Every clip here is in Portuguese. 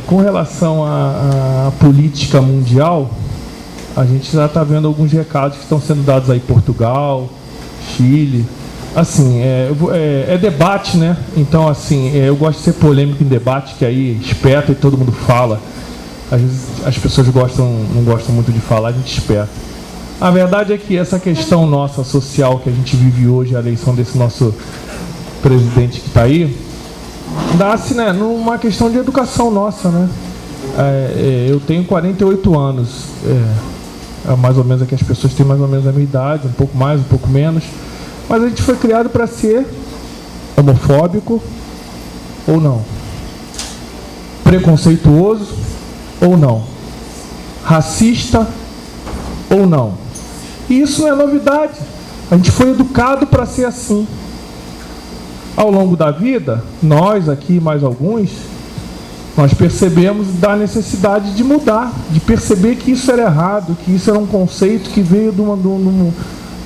Com relação à política mundial, a gente já está vendo alguns recados que estão sendo dados aí, Portugal, Chile. Assim, é debate, né? Então, assim, eu gosto de ser polêmico em debate, que aí espeta e todo mundo fala. Às vezes as pessoas não gostam muito de falar, a gente espeta. A verdade é que essa questão nossa social que a gente vive hoje, a eleição desse nosso presidente que está aí, dá-se, né, numa questão de educação nossa, né? Eu tenho 48 anos, mais ou menos aqui as pessoas têm mais ou menos a minha idade, um pouco mais, um pouco menos, mas a gente foi criado para ser homofóbico ou não, preconceituoso ou não, racista ou não. E isso não é novidade, a gente foi educado para ser assim. Ao longo da vida, nós aqui, mais alguns, nós percebemos da necessidade de mudar, de perceber que isso era errado, que isso era um conceito que veio de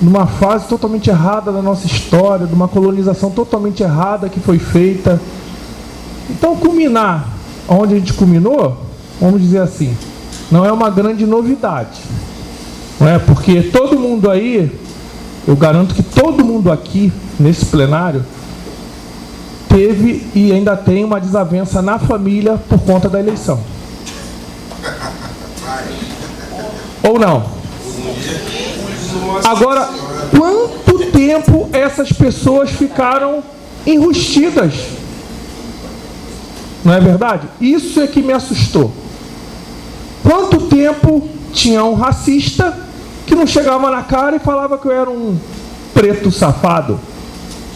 uma fase totalmente errada da nossa história, de uma colonização totalmente errada que foi feita. Então, culminar onde a gente culminou, vamos dizer assim, não é uma grande novidade. Não é? Porque todo mundo aí, eu garanto que todo mundo aqui, nesse plenário, teve e ainda tem uma desavença na família por conta da eleição. Ou não? Agora, quanto tempo essas pessoas ficaram enrustidas? Não é verdade? Isso é que me assustou. Quanto tempo tinha um racista que não chegava na cara e falava que eu era um preto safado?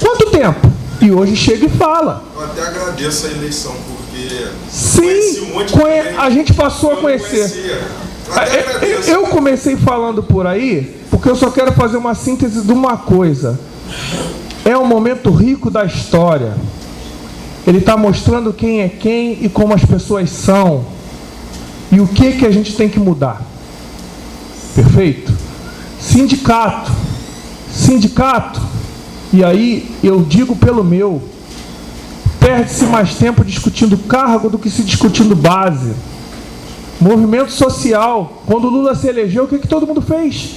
Quanto tempo? E hoje chega e fala. Eu até agradeço a eleição, porque sim, a gente passou a conhecer. Eu comecei falando por aí, porque eu só quero fazer uma síntese de uma coisa. É um momento rico da história. Ele está mostrando quem é quem e como as pessoas são. E o que a gente tem que mudar. Perfeito? Sindicato. E aí, eu digo pelo meu, perde-se mais tempo discutindo cargo do que se discutindo base. Movimento social. Quando o Lula se elegeu, o que todo mundo fez?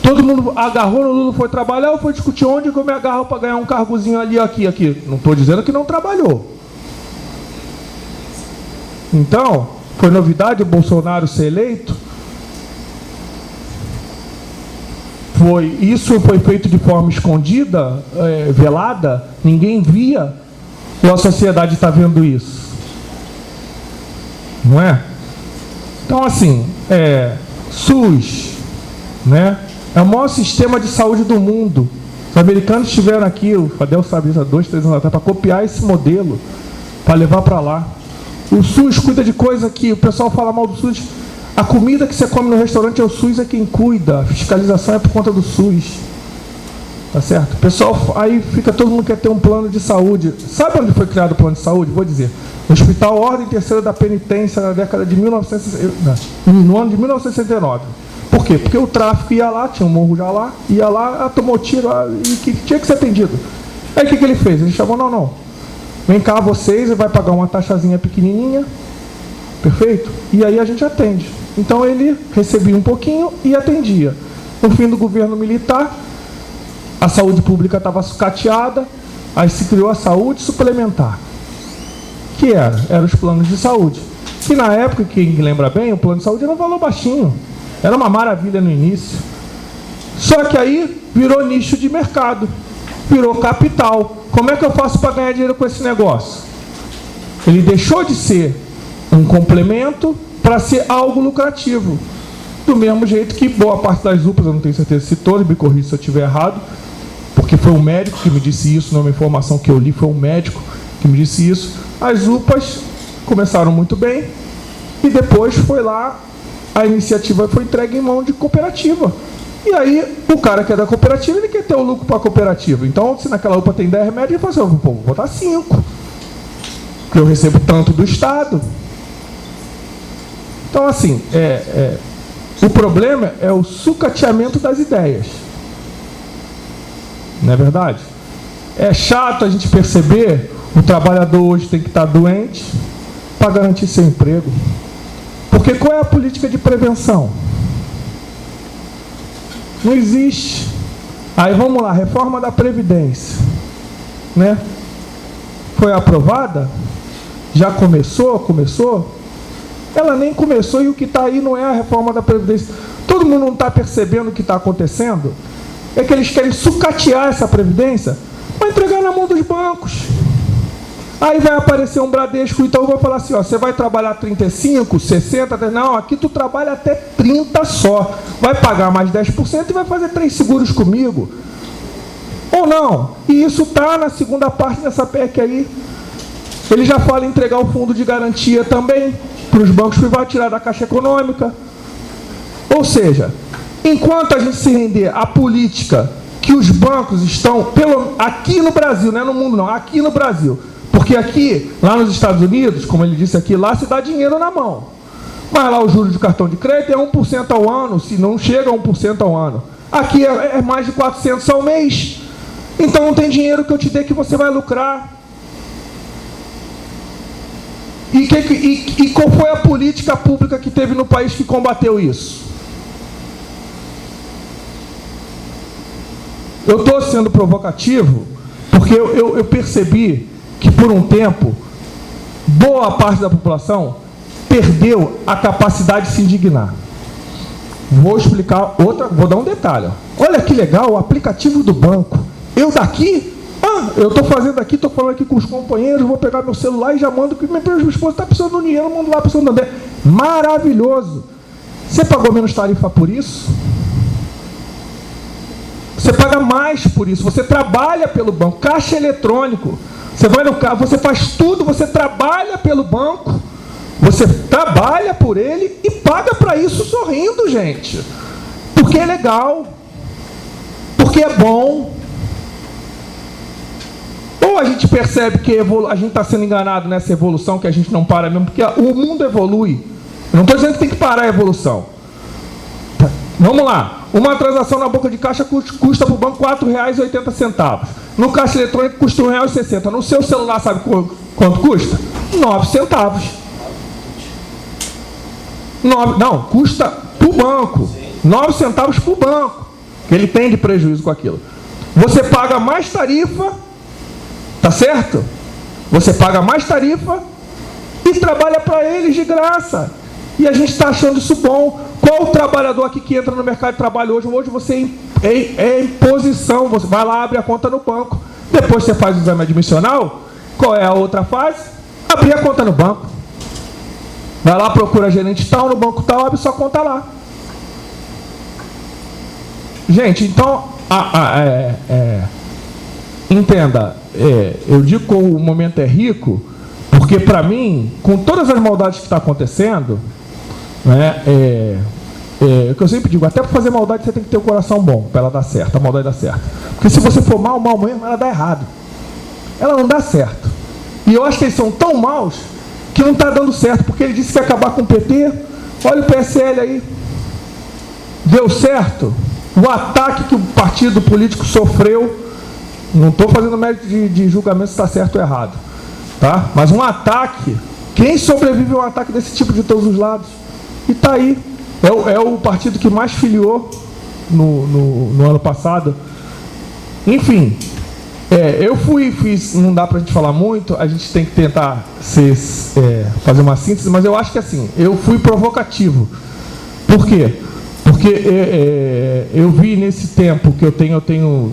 Todo mundo agarrou no Lula, foi trabalhar ou foi discutir onde que eu me agarro para ganhar um cargozinho ali, aqui? Não estou dizendo que não trabalhou. Então, foi novidade o Bolsonaro ser eleito? Isso foi feito de forma escondida, velada, ninguém via, ou a sociedade está vendo isso? Não é? Então, assim, SUS, né? É o maior sistema de saúde do mundo. Os americanos estiveram aqui, o Fadel sabe isso há 2, 3 anos atrás, para copiar esse modelo, para levar para lá. O SUS cuida de coisa que o pessoal fala mal do SUS. A comida que você come no restaurante é o SUS é quem cuida. A fiscalização é por conta do SUS. Tá certo? Pessoal, aí fica todo mundo quer ter um plano de saúde. Sabe onde foi criado o plano de saúde? Vou dizer. No Hospital Ordem Terceira da Penitência, na década de no ano de 1969. Por quê? Porque o tráfico ia lá, tinha um morro já lá, ia lá, tomou tiro e que tinha que ser atendido. Aí o que ele fez? Ele chamou, não. Vem cá vocês, vai pagar uma taxazinha pequenininha. Perfeito? E aí a gente atende. Então ele recebia um pouquinho e atendia. No fim do governo militar, a saúde pública estava sucateada, aí se criou a saúde suplementar. Que eram os planos de saúde. Que na época, quem lembra bem, o plano de saúde era um valor baixinho. Era uma maravilha no início. Só que aí virou nicho de mercado. Virou capital. Como é que eu faço para ganhar dinheiro com esse negócio? Ele deixou de ser um complemento para ser algo lucrativo. Do mesmo jeito que boa parte das UPAs, eu não tenho certeza se todas, me corrija se eu estiver errado, porque foi um médico que me disse isso, não é uma informação que eu li, foi um médico que me disse isso. As UPAs começaram muito bem e depois foi lá, a iniciativa foi entregue em mão de cooperativa. E aí, o cara que é da cooperativa, ele quer ter o lucro para a cooperativa. Então, se naquela UPA tem 10 remédios, ele fala assim, vou botar 5. Porque eu recebo tanto do Estado. Então, assim, o problema é o sucateamento das ideias. Não é verdade? É chato a gente perceber, o trabalhador hoje tem que estar doente, para garantir seu emprego. Porque qual é a política de prevenção? Não existe. Aí vamos lá, reforma da Previdência, né? Foi aprovada? Já começou? Ela nem começou e o que está aí não é a reforma da Previdência. Todo mundo não está percebendo o que está acontecendo? É que eles querem sucatear essa Previdência para entregar na mão dos bancos. Aí vai aparecer um Bradesco, então vai falar assim, ó, você vai trabalhar 35, 60, não, aqui tu trabalha até 30 só. Vai pagar mais 10% e vai fazer 3 seguros comigo. Ou não? E isso está na segunda parte dessa PEC aí. Ele já fala em entregar o fundo de garantia também para os bancos privados, tirar da Caixa Econômica. Ou seja, enquanto a gente se render à política que os bancos estão, aqui no Brasil, não é no mundo não, aqui no Brasil, porque aqui, lá nos Estados Unidos, como ele disse aqui, lá se dá dinheiro na mão. Mas lá o juros de cartão de crédito é 1% ao ano, se não chega a 1% ao ano. Aqui é mais de 400 ao mês. Então não tem dinheiro que eu te dê que você vai lucrar. E qual foi a política pública que teve no país que combateu isso? Eu estou sendo provocativo porque eu percebi que por um tempo boa parte da população perdeu a capacidade de se indignar. Vou explicar vou dar um detalhe. Olha que legal, o aplicativo do banco. Eu daqui, eu estou fazendo aqui, estou falando aqui com os companheiros, vou pegar meu celular e já mando que minha esposa está precisando de dinheiro, eu mando lá para o Santander. Maravilhoso. Você pagou menos tarifa por isso? Você paga mais por isso, você trabalha pelo banco, caixa eletrônico. Você vai no carro, você faz tudo, você trabalha pelo banco, você trabalha por ele e paga para isso sorrindo, gente. Porque é legal, porque é bom. Ou a gente percebe que a gente está sendo enganado nessa evolução, que a gente não para mesmo, porque o mundo evolui. Eu não estou dizendo que tem que parar a evolução. Vamos lá. Uma transação na boca de caixa custa para o banco R$ 4,80. No caixa eletrônico custa R$ 1,60. No seu celular, sabe quanto custa? 9 centavos. Custa para o banco. 9 centavos para o banco. Que ele tem de prejuízo com aquilo. Você paga mais tarifa, tá certo? Você paga mais tarifa e trabalha para eles de graça. E a gente está achando isso bom. Qual o trabalhador aqui que entra no mercado de trabalho hoje? Hoje você é imposição. Você vai lá, abre a conta no banco. Depois você faz o exame admissional. Qual é a outra fase? Abrir a conta no banco. Vai lá, procura gerente tal, no banco tal, abre sua conta lá. Gente, então, entenda, eu digo que o momento é rico, porque para mim, com todas as maldades que está acontecendo, né, o que eu sempre digo, até para fazer maldade você tem que ter o coração bom, para ela dar certo, a maldade dar certo. Porque se você for mal mesmo, ela dá errado. Ela não dá certo. E eu acho que eles são tão maus que não está dando certo, porque ele disse que ia acabar com o PT, olha o PSL aí. Deu certo? O ataque que o partido político sofreu, não estou fazendo mérito de julgamento se está certo ou errado, tá? Mas um ataque, quem sobrevive a um ataque desse tipo de todos os lados? E está aí. É o partido que mais filiou no ano passado. Enfim, eu fiz, não dá para a gente falar muito, a gente tem que tentar fazer uma síntese, mas eu acho que assim, eu fui provocativo. Por quê? Porque eu vi nesse tempo que eu tenho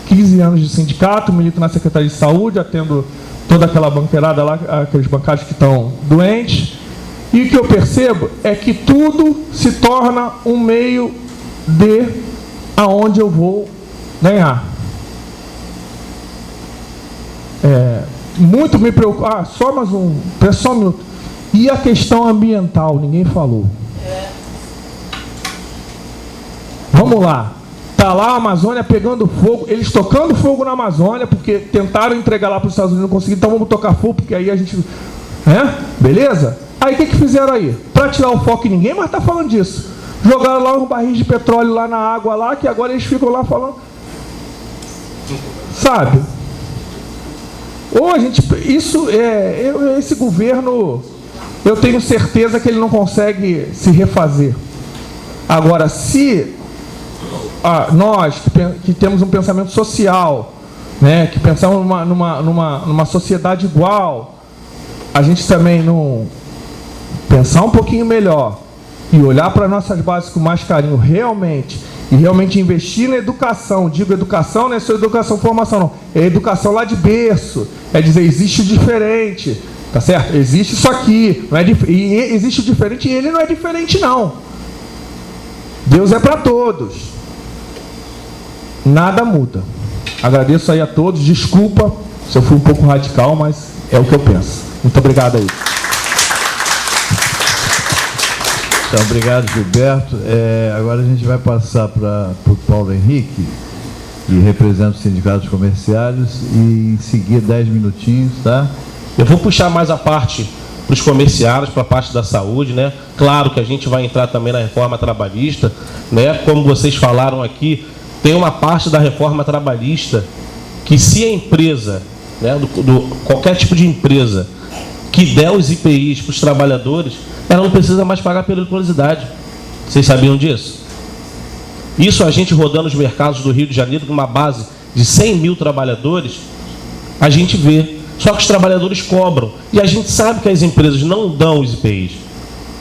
15 anos de sindicato, milito na Secretaria de Saúde, atendo toda aquela banqueirada lá, aqueles bancários que estão doentes, e o que eu percebo é que tudo se torna um meio de aonde eu vou ganhar. Muito me preocupa. Só mais um minuto. E a questão ambiental, ninguém falou. Vamos lá. Está lá a Amazônia pegando fogo, eles tocando fogo na Amazônia, porque tentaram entregar lá para os Estados Unidos, não conseguiram, então vamos tocar fogo, porque aí a gente... Beleza? Aí o que fizeram aí? Para tirar o foco, ninguém mais está falando disso. Jogaram lá uns barris de petróleo lá na água, lá, que agora eles ficam lá falando... Sabe? Ou a gente... Esse governo... eu tenho certeza que ele não consegue se refazer. Agora, se nós que temos um pensamento social, né, que pensamos numa sociedade igual, a gente também não pensar um pouquinho melhor e olhar para nossas bases com mais carinho realmente, e realmente investir na educação. Digo educação, não é só educação, formação, não. É educação lá de berço. É dizer, existe o diferente, tá certo? Existe isso aqui, não é e existe o diferente, e ele não é diferente, não. Deus é para todos. Nada muda. Agradeço aí a todos. Desculpa se eu fui um pouco radical, mas é o que eu penso. Muito obrigado aí. Então, obrigado, Gilberto. Agora a gente vai passar para o Paulo Henrique, que representa os sindicatos comerciários, e em seguir 10 minutinhos, tá? Eu vou puxar mais a parte para os comerciários, para a parte da saúde, né? Claro que a gente vai entrar também na reforma trabalhista, né? Como vocês falaram aqui, tem uma parte da reforma trabalhista que, se a empresa, né, qualquer tipo de empresa que der os IPIs para os trabalhadores, ela não precisa mais pagar periculosidade. Vocês sabiam disso? Isso a gente rodando os mercados do Rio de Janeiro, com uma base de 100 mil trabalhadores, a gente vê. Só que os trabalhadores cobram. E a gente sabe que as empresas não dão os IPIs.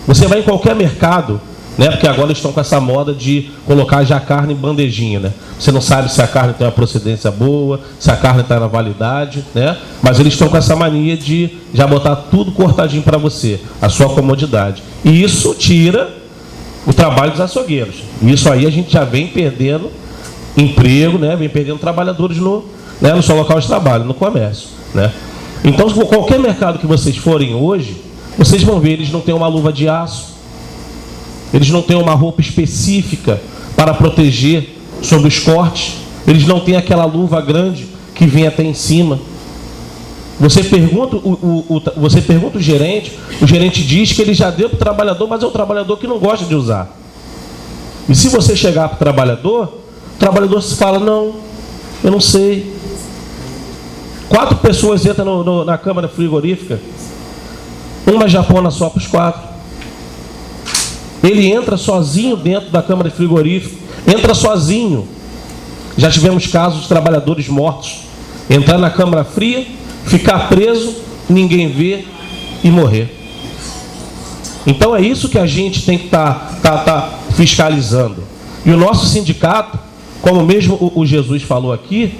Você vai em qualquer mercado, né, porque agora eles estão com essa moda de colocar já a carne em bandejinha, né? Você não sabe se a carne tem uma procedência boa, se a carne está na validade, né? Mas eles estão com essa mania de já botar tudo cortadinho para você, a sua comodidade. E isso tira o trabalho dos açougueiros. Isso aí a gente já vem perdendo emprego, né? Vem perdendo trabalhadores no seu local de trabalho, no comércio, né? Então, qualquer mercado que vocês forem hoje, vocês vão ver, eles não têm uma luva de aço, eles não têm uma roupa específica para proteger sobre os cortes, eles não têm aquela luva grande que vem até em cima. Você pergunta o gerente diz que ele já deu para o trabalhador, mas é o trabalhador que não gosta de usar. E se você chegar para o trabalhador fala, não, eu não sei. 4 pessoas entram na câmara frigorífica, uma japona só para os 4. Ele entra sozinho dentro da câmara frigorífica, entra sozinho. Já tivemos casos de trabalhadores mortos entrar na câmara fria, ficar preso, ninguém vê e morrer. Então é isso que a gente tem que tá fiscalizando. E o nosso sindicato, como mesmo o Jesus falou aqui,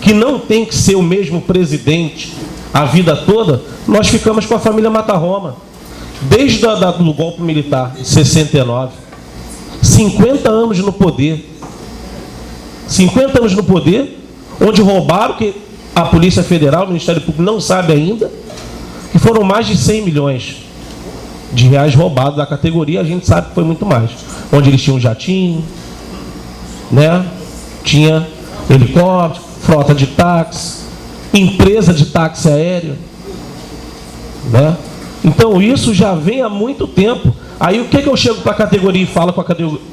que não tem que ser o mesmo presidente a vida toda, nós ficamos com a família Matarroma. Desde do golpe militar, 69, 50 anos no poder. 50 anos no poder, onde roubaram, que a Polícia Federal, o Ministério Público não sabe ainda, que foram mais de 100 milhões de reais roubados da categoria. A gente sabe que foi muito mais. Onde eles tinham jatinho, né? Tinha helicóptero, frota de táxi, empresa de táxi aéreo, né? Então isso já vem há muito tempo. Aí o que eu chego para a categoria e falo com a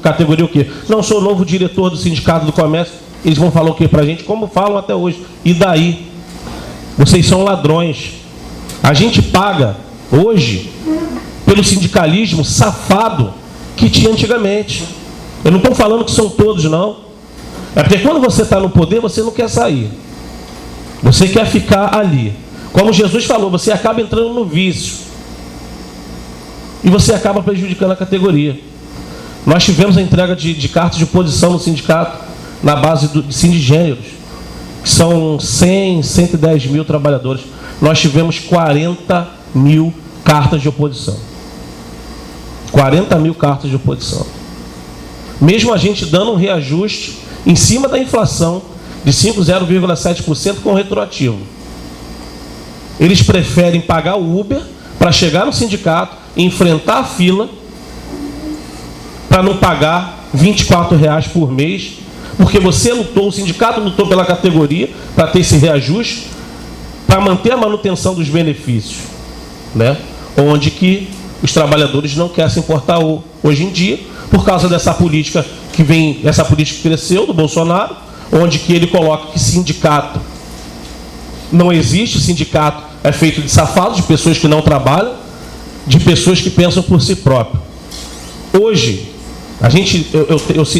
categoria o quê? Não, sou o novo diretor do Sindicato do Comércio. Eles vão falar o quê para a gente? Como falam até hoje. E daí? Vocês são ladrões. A gente paga hoje pelo sindicalismo safado que tinha antigamente. Eu não estou falando que são todos, não. É porque quando você está no poder, você não quer sair. Você quer ficar ali. Como Jesus falou, você acaba entrando no vício. E você acaba prejudicando a categoria. Nós tivemos a entrega de cartas de oposição no sindicato, na base de sindigêneros, que são 100, 110 mil trabalhadores. Nós tivemos 40 mil cartas de oposição. 40 mil cartas de oposição. Mesmo a gente dando um reajuste em cima da inflação de 0,7% com retroativo. Eles preferem pagar o Uber para chegar no sindicato, enfrentar a fila, para não pagar R$24 por mês, porque você lutou, o sindicato lutou pela categoria para ter esse reajuste, para manter a manutenção dos benefícios, né? Onde que os trabalhadores não querem se importar hoje em dia, por causa dessa política que vem, essa política que cresceu do Bolsonaro, onde que ele coloca que sindicato não existe, sindicato é feito de safados, de pessoas que não trabalham, de pessoas que pensam por si próprio. Hoje,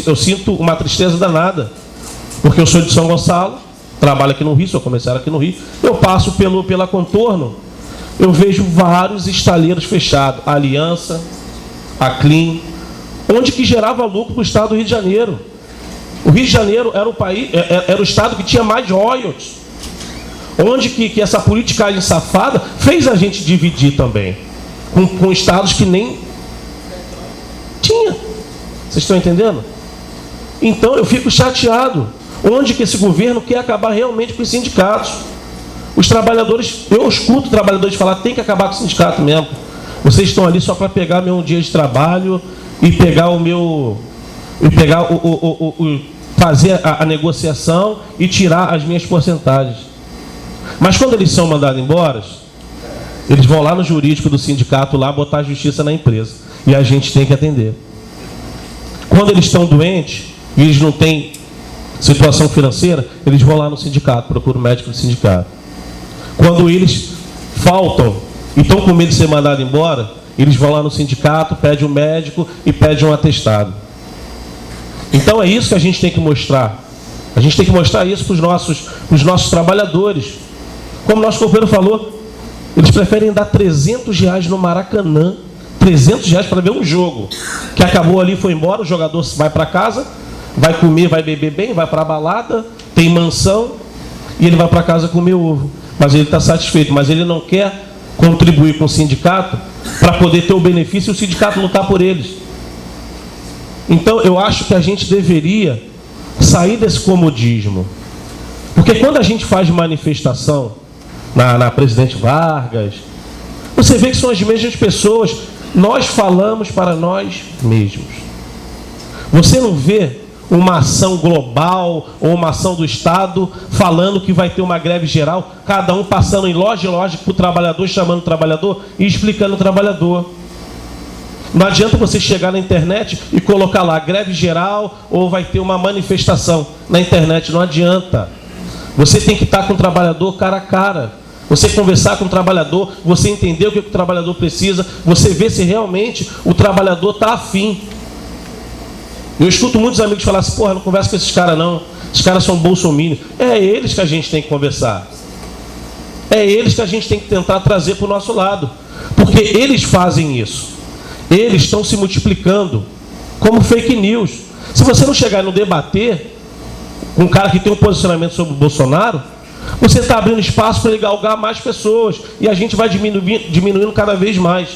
eu sinto uma tristeza danada, porque eu sou de São Gonçalo, trabalho aqui no Rio, sou comerciário aqui no Rio, eu passo pela Contorno, eu vejo vários estaleiros fechados, a Aliança, a Clean, onde que gerava lucro para o estado do Rio de Janeiro. O Rio de Janeiro era o estado que tinha mais royalties, onde que essa politicagem safada fez a gente dividir também, com estados que nem tinha. Vocês estão entendendo? Então eu fico chateado. Onde que esse governo quer acabar realmente com os sindicatos? Os trabalhadores, eu escuto trabalhadores falar, tem que acabar com o sindicato mesmo. Vocês estão ali só para pegar meu dia de trabalho e pegar o meu... E pegar fazer a negociação e tirar as minhas porcentagens. Mas quando eles são mandados embora, eles vão lá no jurídico do sindicato lá botar a justiça na empresa. E a gente tem que atender. Quando eles estão doentes e eles não têm situação financeira, eles vão lá no sindicato, procuram o médico do sindicato. Quando eles faltam e estão com medo de ser mandados embora, eles vão lá no sindicato, pedem um médico e pedem um atestado. Então é isso que a gente tem que mostrar. A gente tem que mostrar isso para os nossos trabalhadores. Como o nosso companheiro falou, eles preferem dar R$300 no Maracanã, R$300 para ver um jogo que acabou ali, foi embora, o jogador vai para casa, vai comer, vai beber bem, vai para a balada, tem mansão e ele vai para casa comer ovo. Mas ele está satisfeito, mas ele não quer contribuir com o sindicato para poder ter o benefício e o sindicato lutar por eles. Então eu acho que a gente deveria sair desse comodismo, porque quando a gente faz manifestação na Presidente Vargas, você vê que são as mesmas pessoas. Nós falamos para nós mesmos. Você não vê uma ação global ou uma ação do Estado falando que vai ter uma greve geral, cada um passando em loja em loja para o trabalhador, chamando o trabalhador e explicando o trabalhador. Não adianta você chegar na internet e colocar lá greve geral ou vai ter uma manifestação na internet, não adianta. Você tem que estar com o trabalhador cara a cara. Você conversar com o trabalhador, você entender o que o trabalhador precisa, você ver se realmente o trabalhador está afim. Eu escuto muitos amigos falar assim, porra, não conversa com esses caras não, esses caras são bolsominions. É eles que a gente tem que conversar. É eles que a gente tem que tentar trazer para o nosso lado. Porque eles fazem isso. Eles estão se multiplicando como fake news. Se você não chegar e não debater com um cara que tem um posicionamento sobre o Bolsonaro, você está abrindo espaço para ele galgar mais pessoas e a gente vai diminuindo cada vez mais.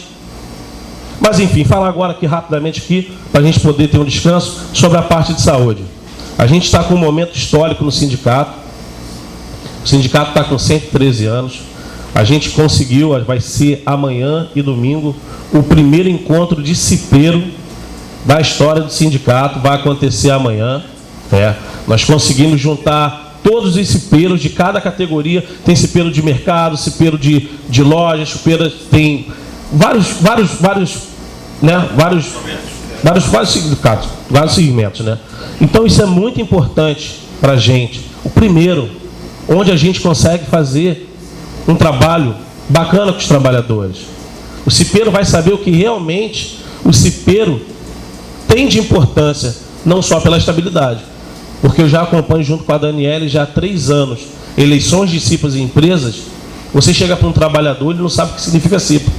Mas enfim, falar agora aqui rapidamente aqui, para a gente poder ter um descanso, sobre a parte de saúde. A gente está com um momento histórico no sindicato. O sindicato está com 113 anos. A gente conseguiu, vai ser amanhã e domingo, o primeiro encontro de cipeiro da história do sindicato. Vai acontecer amanhã. Nós conseguimos juntar todos os cipeiros de cada categoria. Tem cipeiro de mercado, cipeiro de loja, cipeiro, tem vários sindicatos, vários segmentos, né? Então isso é muito importante para a gente. O primeiro, onde a gente consegue fazer um trabalho bacana com os trabalhadores. O cipeiro vai saber o que realmente o cipeiro tem de importância, não só pela estabilidade. Porque eu já acompanho junto com a Daniele já há 3 anos eleições de CIPAs em empresas. Você chega para um trabalhador, ele não sabe o que significa CIPA.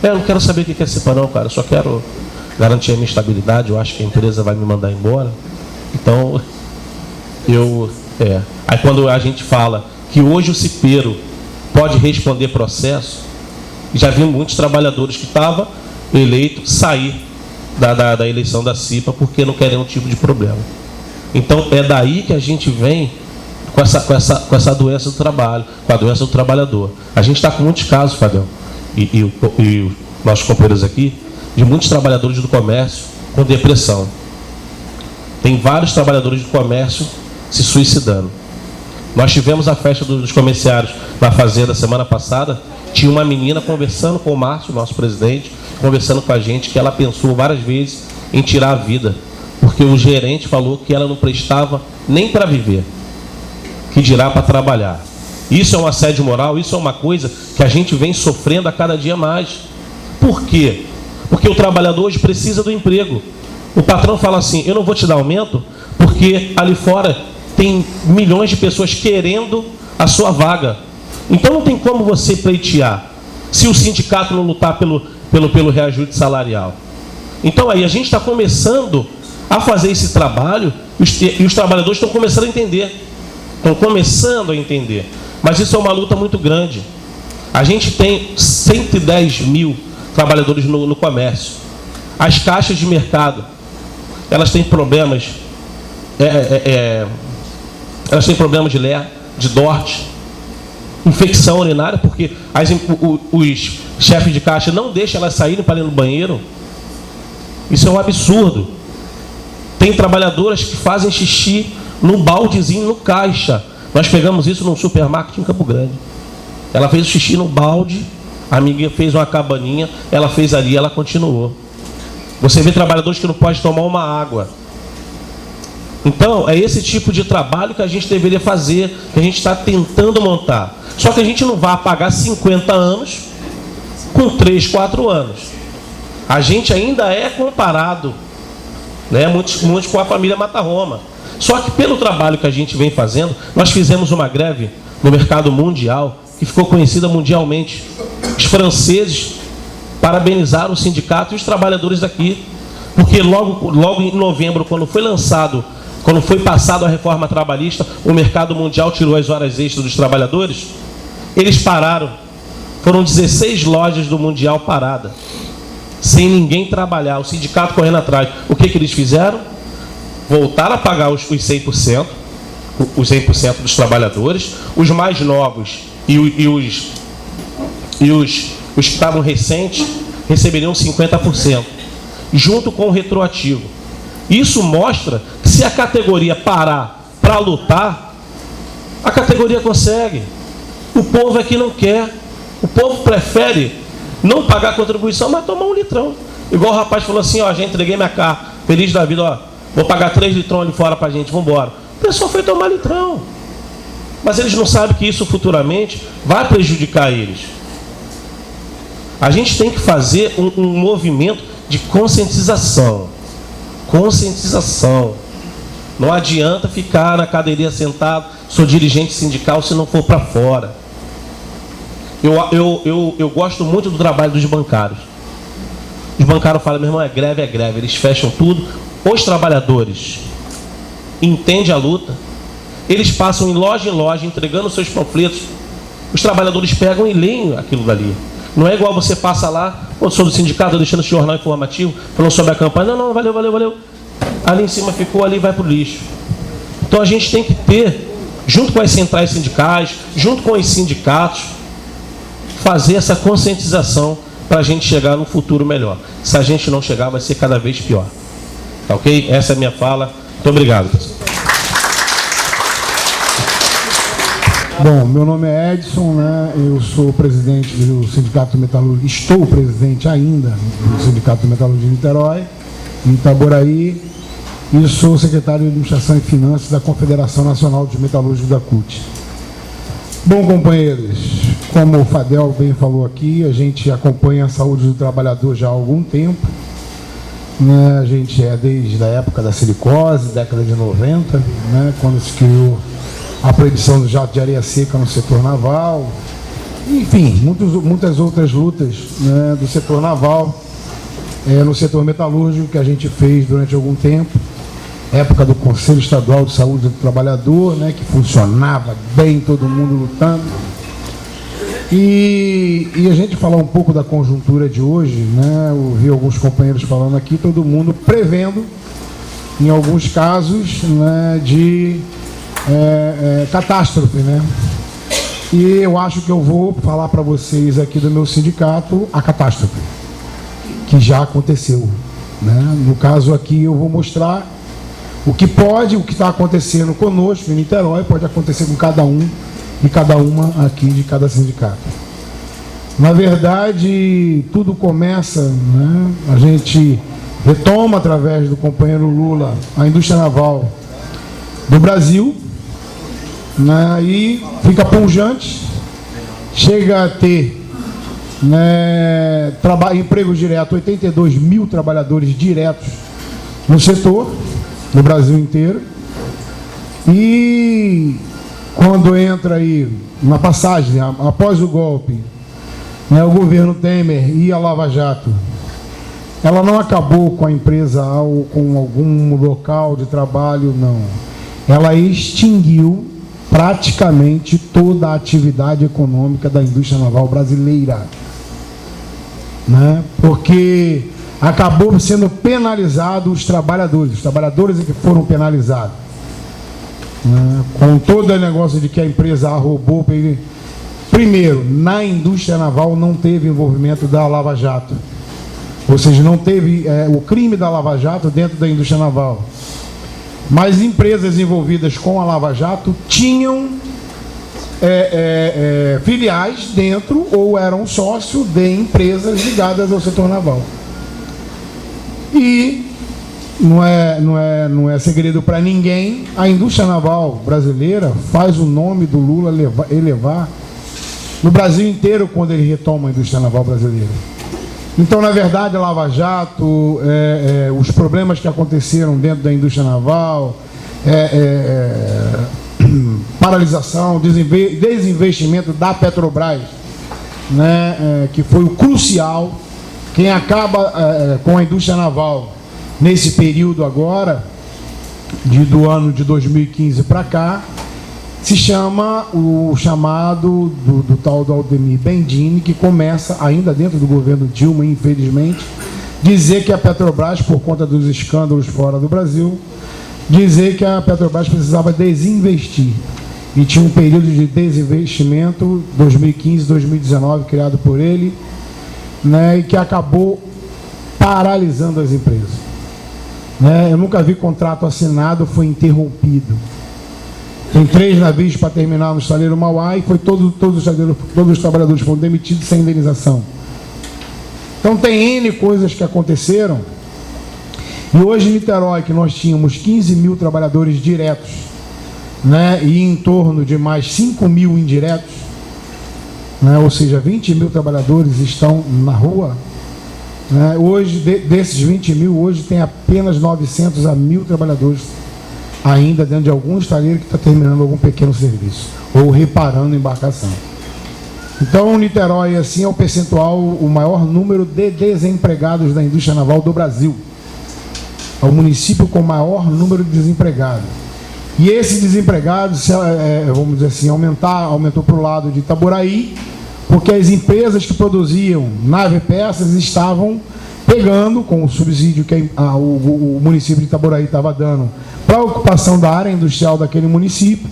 Eu não quero saber o que é CIPA não, cara. Eu só quero garantir a minha estabilidade. Eu acho que a empresa vai me mandar embora. Então, Aí quando a gente fala que hoje o cipeiro pode responder processo, já vi muitos trabalhadores que estavam eleitos sair da eleição da CIPA porque não querem um tipo de problema. Então é daí que a gente vem com essa doença do trabalho, com a doença do trabalhador. A gente está com muitos casos, Fadel, e os nossos companheiros aqui, de muitos trabalhadores do comércio com depressão. Tem vários trabalhadores do comércio se suicidando. Nós tivemos a festa dos comerciários na fazenda semana passada. Tinha uma menina conversando com o Márcio, nosso presidente, conversando com a gente, que ela pensou várias vezes em tirar a vida, porque o gerente falou que ela não prestava nem para viver, que dirá para trabalhar. Isso é um assédio moral, isso é uma coisa que a gente vem sofrendo a cada dia mais. Por quê? Porque o trabalhador hoje precisa do emprego. O patrão fala assim, eu não vou te dar aumento, porque ali fora tem milhões de pessoas querendo a sua vaga. Então não tem como você pleitear, se o sindicato não lutar pelo reajuste salarial. Então aí a gente está começando a fazer esse trabalho, e os trabalhadores estão começando a entender. Estão começando a entender. Mas isso é uma luta muito grande. A gente tem 110 mil trabalhadores no comércio. As caixas de mercado, elas têm problemas, elas têm problemas de ler, de DORT, infecção urinária, porque os chefes de caixa não deixam elas saírem para ir no banheiro. Isso é um absurdo. Tem trabalhadoras que fazem xixi no baldezinho, no caixa. Nós pegamos isso num supermarket em Campo Grande. Ela fez o xixi no balde, a amiga fez uma cabaninha, ela fez ali, ela continuou. Você vê trabalhadores que não podem tomar uma água. Então, é esse tipo de trabalho que a gente deveria fazer, que a gente está tentando montar. Só que a gente não vai pagar 50 anos com 3, 4 anos. A gente ainda é comparado, né, muitos com a família Matarroma. Só que pelo trabalho que a gente vem fazendo, nós fizemos uma greve no mercado mundial, que ficou conhecida mundialmente. Os franceses parabenizaram o sindicato e os trabalhadores daqui, porque logo em novembro, quando foi passado a reforma trabalhista, o mercado mundial tirou as horas extras dos trabalhadores, eles pararam. Foram 16 lojas do mundial paradas, sem ninguém trabalhar, o sindicato correndo atrás. O que eles fizeram? Voltaram a pagar os 100%, os 100% dos trabalhadores, os mais novos e os que estavam recentes receberiam 50%, junto com o retroativo. Isso mostra que se a categoria parar para lutar, a categoria consegue. O povo aqui não quer. O povo prefere não pagar contribuição, mas tomar um litrão. Igual o rapaz falou assim, ó, já entreguei minha carta, feliz da vida, ó, vou pagar 3 litrão ali fora pra gente, vamos embora. O pessoal foi tomar litrão. Mas eles não sabem que isso futuramente vai prejudicar eles. A gente tem que fazer um movimento de conscientização. Conscientização. Não adianta ficar na cadeirinha sentado, sou dirigente sindical, se não for para fora. Eu gosto muito do trabalho dos bancários. Os bancários falam, meu irmão, é greve, eles fecham tudo. Os trabalhadores entendem a luta, eles passam em loja entregando seus panfletos. Os trabalhadores pegam e leem aquilo dali. Não é igual você passa lá, ou sou do sindicato, deixando esse jornal informativo, falando sobre a campanha. Não, valeu. Ali em cima ficou, ali vai para o lixo. Então a gente tem que ter, junto com as centrais sindicais, junto com os sindicatos, fazer essa conscientização para a gente chegar num futuro melhor. Se a gente não chegar, vai ser cada vez pior. Tá ok? Essa é a minha fala. Muito obrigado, pessoal. Bom, meu nome é Edson, né? Eu sou presidente do Sindicato Metalúrgico, estou presidente ainda do Sindicato Metalúrgico de Niterói, em Itaboraí, e sou secretário de Administração e Finanças da Confederação Nacional dos Metalúrgicos da CUT. Bom, companheiros, como o Fadel bem falou aqui, a gente acompanha a saúde do trabalhador já há algum tempo, né? A gente é desde a época da silicose, década de 90, né? Quando se criou a proibição do jato de areia seca no setor naval, enfim, muitas outras lutas, né, do setor naval, no setor metalúrgico que a gente fez durante algum tempo, época do Conselho Estadual de Saúde do Trabalhador, né, que funcionava bem, todo mundo lutando. E a gente falar um pouco da conjuntura de hoje, né, ouvi alguns companheiros falando aqui, todo mundo prevendo, em alguns casos, né, de catástrofe, né? E eu acho que eu vou falar para vocês aqui do meu sindicato a catástrofe que já aconteceu, né? No caso aqui eu vou mostrar o que está acontecendo conosco em Niterói, pode acontecer com cada um e cada uma aqui de cada sindicato. Na verdade, tudo começa, né? A gente retoma através do companheiro Lula a indústria naval do Brasil, né, e fica pungente, chega a ter né, empregos diretos, 82 mil trabalhadores diretos no setor, no Brasil inteiro. E quando entra aí, na passagem, após o golpe, né, o governo Temer e a Lava Jato, ela não acabou com a empresa ou com algum local de trabalho, não. Ela extinguiu praticamente toda a atividade econômica da indústria naval brasileira, né? Porque acabou sendo penalizado os trabalhadores é que foram penalizados, né? Com todo o negócio de que a empresa roubou. Primeiro, na indústria naval não teve envolvimento da Lava Jato, ou seja, não teve o crime da Lava Jato dentro da indústria naval. Mas empresas envolvidas com a Lava Jato tinham filiais dentro ou eram sócios de empresas ligadas ao setor naval. E não é segredo para ninguém, a indústria naval brasileira faz o nome do Lula elevar no Brasil inteiro quando ele retoma a indústria naval brasileira. Então, na verdade, a Lava Jato, os problemas que aconteceram dentro da indústria naval, paralisação, desinvestimento da Petrobras, né, que foi o crucial. Quem acaba com a indústria naval nesse período agora, do ano de 2015 para cá, se chama o chamado do tal do Aldemir Bendini, que começa, ainda dentro do governo Dilma, infelizmente, dizer que a Petrobras, por conta dos escândalos fora do Brasil, dizer que a Petrobras precisava desinvestir. E tinha um período de desinvestimento, 2015, 2019, criado por ele, né, e que acabou paralisando as empresas. Né? Eu nunca vi contrato assinado, foi interrompido. Tem 3 navios para terminar no estaleiro Mauá e foi todos os trabalhadores foram demitidos sem indenização. Então tem N coisas que aconteceram. E hoje em Niterói, que nós tínhamos 15 mil trabalhadores diretos, né, e em torno de mais 5 mil indiretos, né, ou seja, 20 mil trabalhadores estão na rua, né, hoje, desses 20 mil, hoje tem apenas 900 a 1.000 trabalhadores ainda dentro de algum estaleiro que está terminando algum pequeno serviço ou reparando embarcação. Então, Niterói, assim, é o percentual, o maior número de desempregados da indústria naval do Brasil. É o município com o maior número de desempregados. E esse desempregado, vamos dizer assim, aumentou para o lado de Itaboraí, porque as empresas que produziam nave peças estavam pegando, com o subsídio que o município de Itaboraí estava dando para a ocupação da área industrial daquele município.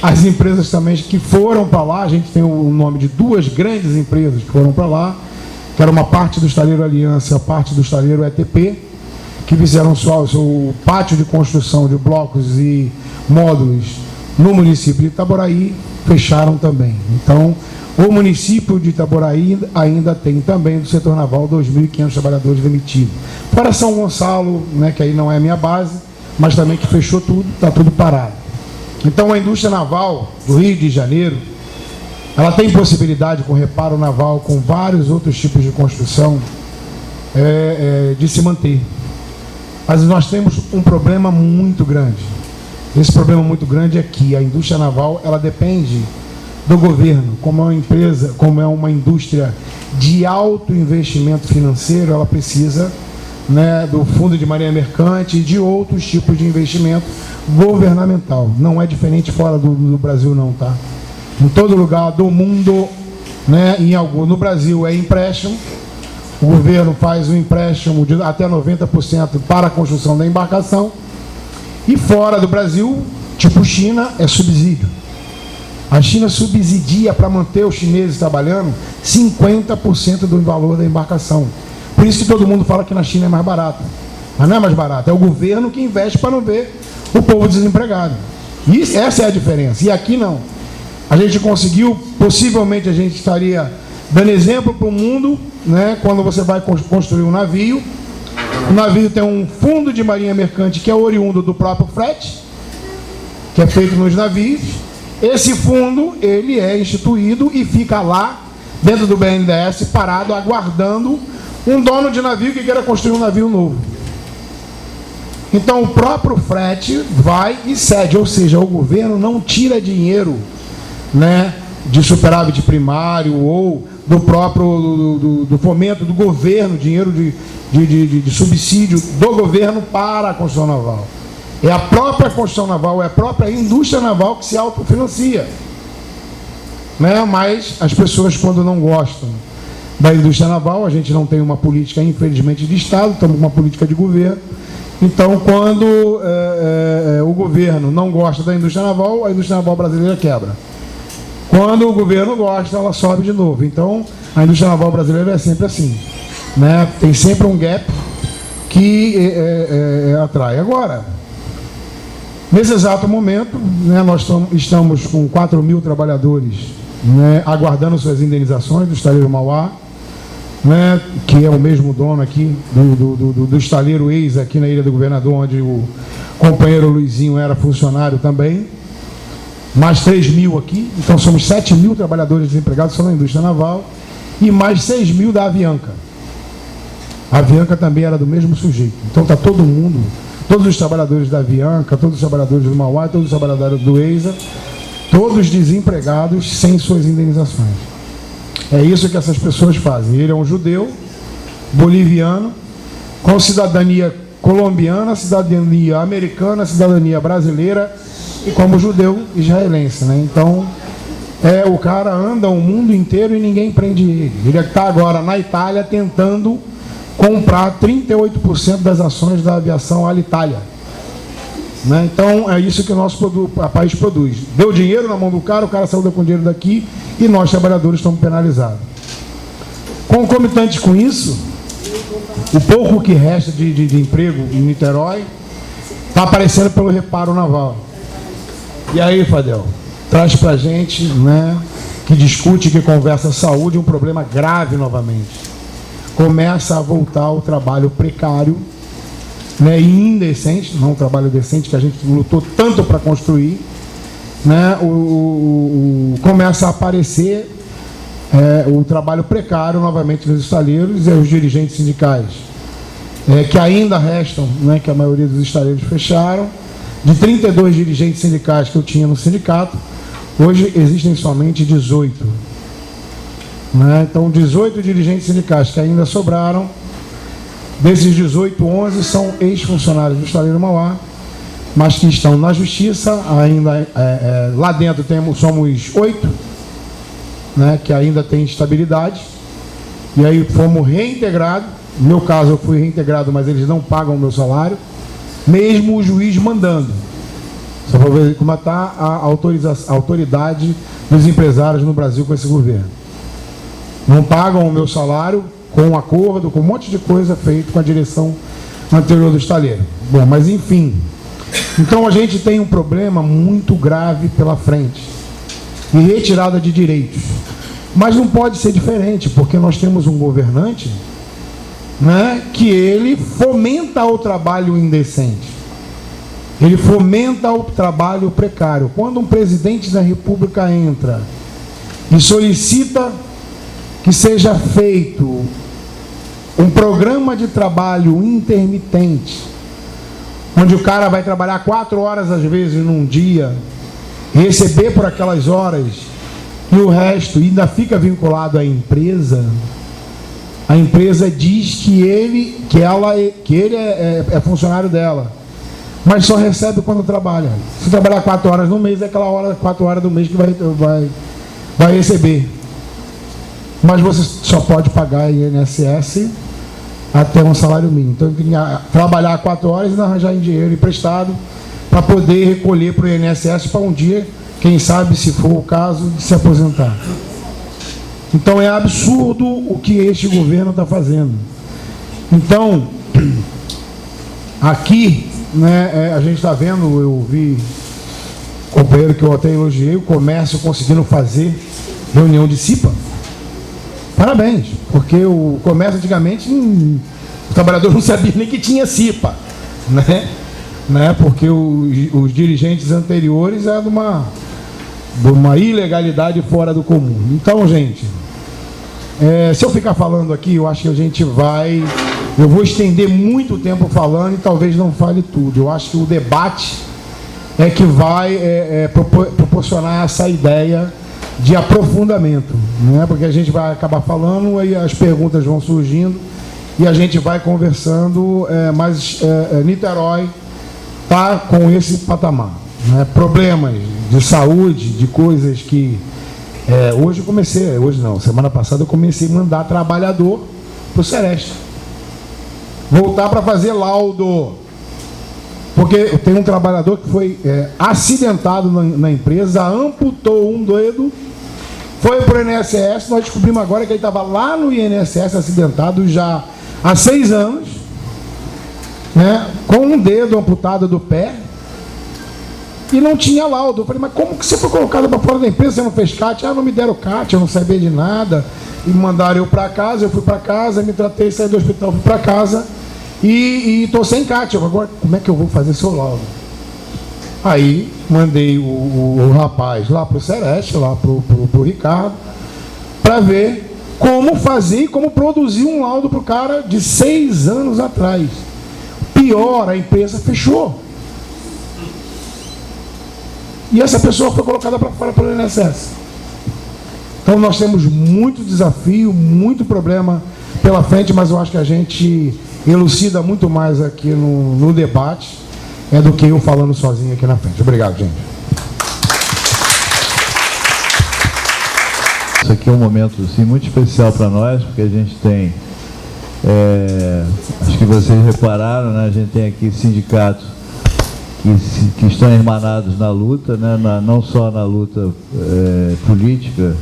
As empresas também que foram para lá, a gente tem o nome de 2 grandes empresas que foram para lá, que era uma parte do estaleiro Aliança e a parte do estaleiro ETP, que fizeram o pátio de construção de blocos e módulos no município de Itaboraí, fecharam também. Então, o município de Itaboraí ainda tem também do setor naval 2.500 trabalhadores demitidos. Para São Gonçalo, né, que aí não é a minha base, mas também que fechou tudo, está tudo parado. Então a indústria naval do Rio de Janeiro, ela tem possibilidade com reparo naval, com vários outros tipos de construção, de se manter. Mas nós temos um problema muito grande. Esse problema muito grande é que a indústria naval, ela depende do governo. Como é uma empresa, como é uma indústria de alto investimento financeiro, ela precisa, né, do Fundo de Marinha Mercante e de outros tipos de investimento governamental. Não é diferente fora do Brasil, não, tá? Em todo lugar do mundo, né, no Brasil é empréstimo. O governo faz um empréstimo de até 90% para a construção da embarcação. E fora do Brasil, tipo China, é subsídio. A China subsidia para manter os chineses trabalhando 50% do valor da embarcação. Por isso que todo mundo fala que na China é mais barato. Mas não é mais barato, é o governo que investe para não ver o povo desempregado. E essa é a diferença. E aqui não. A gente conseguiu, possivelmente a gente estaria dando exemplo para o mundo, né, quando você vai construir um navio. O navio tem um fundo de marinha mercante que é oriundo do próprio frete, que é feito nos navios. Esse fundo, ele é instituído e fica lá dentro do BNDES, parado, aguardando um dono de navio que queira construir um navio novo. Então o próprio frete vai e cede, ou seja, o governo não tira dinheiro, né, de superávit primário ou do próprio do fomento do governo, dinheiro de subsídio do governo para a construção naval. É a própria construção naval, é a própria indústria naval que se autofinancia. Né? Mas as pessoas, quando não gostam da indústria naval, a gente não tem uma política, infelizmente, de Estado, estamos com uma política de governo. Então, quando o governo não gosta da indústria naval, a indústria naval brasileira quebra. Quando o governo gosta, ela sobe de novo. Então, a indústria naval brasileira é sempre assim. Né? Tem sempre um gap que atrai. Agora, nesse exato momento, né, nós estamos com 4 mil trabalhadores, né, aguardando suas indenizações do estaleiro Mauá, né, que é o mesmo dono aqui do estaleiro ex aqui na Ilha do Governador, onde o companheiro Luizinho era funcionário também. Mais 3 mil aqui, então somos 7 mil trabalhadores desempregados só na indústria naval e mais 6 mil da Avianca. A Avianca também era do mesmo sujeito. Então está todo mundo, todos os trabalhadores da Avianca, todos os trabalhadores do Mauá, todos os trabalhadores do EISA, todos desempregados sem suas indenizações. É isso que essas pessoas fazem. Ele é um judeu, boliviano, com cidadania colombiana, cidadania americana, cidadania brasileira e como judeu israelense, né? Então, o cara anda o mundo inteiro e ninguém prende ele. Ele está agora na Itália tentando comprar 38% das ações da aviação Alitalia. Né? Então, é isso que o nosso país produz. Deu dinheiro na mão do cara, o cara saiu com dinheiro daqui e nós, trabalhadores, estamos penalizados. Concomitante com isso, o pouco que resta de emprego em Niterói está aparecendo pelo reparo naval. E aí, Fadel, traz para a gente, né, que discute, que conversa saúde, um problema grave novamente. Começa a voltar o trabalho precário, né, e indecente, não um trabalho decente que a gente lutou tanto para construir, né, começa a aparecer o trabalho precário novamente nos estaleiros e os dirigentes sindicais, que ainda restam, né, que a maioria dos estaleiros fecharam. De 32 dirigentes sindicais que eu tinha no sindicato, hoje existem somente 18. Né? Então, 18 dirigentes sindicais que ainda sobraram. Desses 18, 11 são ex-funcionários do estaleiro Mauá, mas que estão na justiça. Ainda lá dentro somos 8, né, que ainda tem estabilidade. E aí fomos reintegrados. No meu caso, eu fui reintegrado, mas eles não pagam o meu salário, mesmo o juiz mandando. Só para ver como está a autoridade dos empresários no Brasil com esse governo. Não pagam o meu salário, com um acordo, com um monte de coisa feito com a direção anterior do estaleiro. Bom, mas enfim. Então a gente tem um problema muito grave pela frente. E retirada de direitos. Mas não pode ser diferente, porque nós temos um governante, né, que ele fomenta o trabalho indecente. Ele fomenta o trabalho precário. Quando um presidente da República entra e solicita que seja feito um programa de trabalho intermitente, onde o cara vai trabalhar 4 horas às vezes num dia, receber por aquelas horas e o resto ainda fica vinculado à empresa. A empresa diz que ele é funcionário dela, mas só recebe quando trabalha. Se trabalhar 4 horas no mês, é aquela hora, 4 horas do mês que vai receber. Mas você só pode pagar INSS até um salário mínimo. Então, eu queria trabalhar 4 horas e arranjar em dinheiro emprestado para poder recolher para o INSS para um dia, quem sabe, se for o caso, de se aposentar. Então, é absurdo o que este governo está fazendo. Então, aqui, né, a gente está vendo, eu vi companheiro que eu até elogiei, o comércio conseguindo fazer reunião de CIPA. Parabéns, porque o comércio antigamente, o trabalhador não sabia nem que tinha CIPA, né? Porque os dirigentes anteriores eram de uma ilegalidade fora do comum. Então, gente, Se eu ficar falando aqui, eu acho que eu vou estender muito tempo falando e talvez não fale tudo. Eu acho que o debate é que vai proporcionar essa ideia de aprofundamento, né? Porque a gente vai acabar falando e as perguntas vão surgindo e a gente vai conversando, mas Niterói está com esse patamar, né? Problemas de saúde, de coisas que... semana passada eu comecei a mandar trabalhador para o Sereste. Voltar para fazer laudo. Porque tem um trabalhador que foi acidentado na empresa, amputou um dedo, foi para o INSS, nós descobrimos agora que ele estava lá no INSS acidentado já há 6 anos, né, com um dedo amputado do pé, e não tinha laudo. Eu falei, mas como que você foi colocado para fora da empresa, você não fez CAT? Não me deram CAT, eu não sabia de nada, e mandaram eu para casa, eu fui para casa, me tratei, saí do hospital, fui para casa, e estou sem CAT. Agora, como é que eu vou fazer seu laudo? Aí, mandei o rapaz lá para o Sereste, lá para o Ricardo, para ver como fazer e como produzir um laudo para o cara de 6 anos atrás. Pior, a empresa fechou. E essa pessoa foi colocada para fora pelo INSS. Então nós temos muito desafio, muito problema pela frente, mas eu acho que a gente elucida muito mais aqui no debate do que eu falando sozinho aqui na frente. Obrigado, gente. Isso aqui é um momento assim, muito especial para nós, porque a gente tem, acho que vocês repararam, né, a gente tem aqui sindicatos que estão irmanados na luta, né, não só na luta política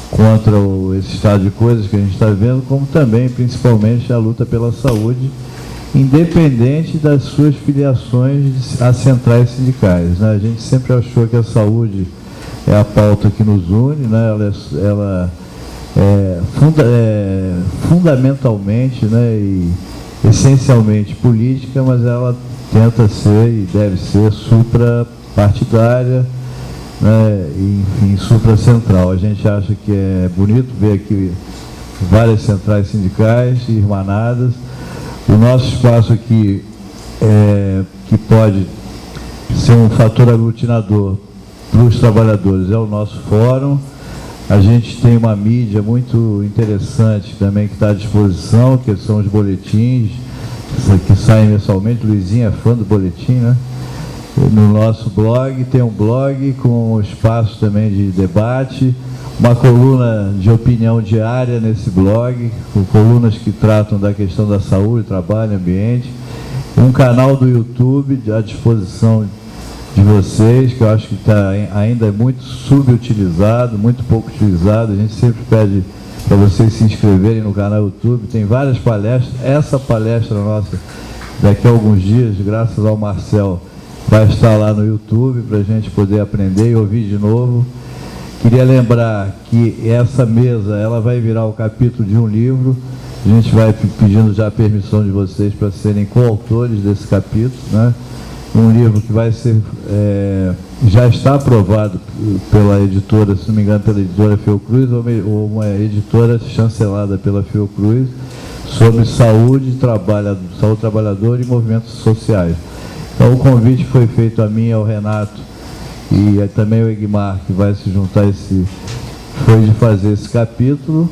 contra esse estado de coisas que a gente está vivendo, como também, principalmente, a luta pela saúde, independente das suas filiações a centrais sindicais, né? A gente sempre achou que a saúde é a pauta que nos une, né? Ela fundamentalmente, né, e essencialmente política, mas ela tenta ser e deve ser suprapartidária, né, e, enfim, supracentral. A gente acha que é bonito ver aqui várias centrais sindicais irmanadas. O nosso espaço aqui, que pode ser um fator aglutinador para os trabalhadores, é o nosso fórum. A gente tem uma mídia muito interessante também que está à disposição, que são os boletins que saem mensalmente. Luizinho é fã do boletim, né? No nosso blog, tem um blog com espaço também de debate, uma coluna de opinião diária nesse blog, com colunas que tratam da questão da saúde, trabalho, ambiente, um canal do YouTube à disposição de vocês, que eu acho que ainda é muito subutilizado, muito pouco utilizado. A gente sempre pede para vocês se inscreverem no canal YouTube, tem várias palestras. Essa palestra nossa, daqui a alguns dias, graças ao Marcel, vai estar lá no YouTube para a gente poder aprender e ouvir de novo. Queria lembrar que essa mesa ela vai virar o capítulo de um livro. A gente vai pedindo já a permissão de vocês para serem coautores desse capítulo, né? Um livro que vai ser, já está aprovado pela editora, se não me engano, pela editora Fiocruz, ou uma editora chancelada pela Fiocruz, sobre saúde trabalhador e movimentos sociais. Então, o convite foi feito a mim, ao Renato e também ao Egmar, que vai se juntar foi de fazer esse capítulo,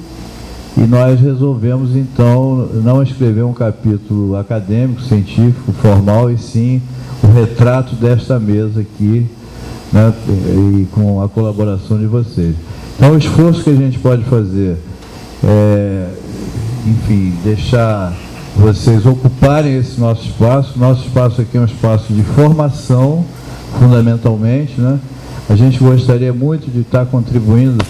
e nós resolvemos, então, não escrever um capítulo acadêmico, científico, formal, e sim o retrato desta mesa aqui, né, e com a colaboração de vocês. Então, o esforço que a gente pode fazer enfim, deixar vocês ocuparem esse nosso espaço. Nosso espaço aqui é um espaço de formação, fundamentalmente, né? A gente gostaria muito de estar contribuindo.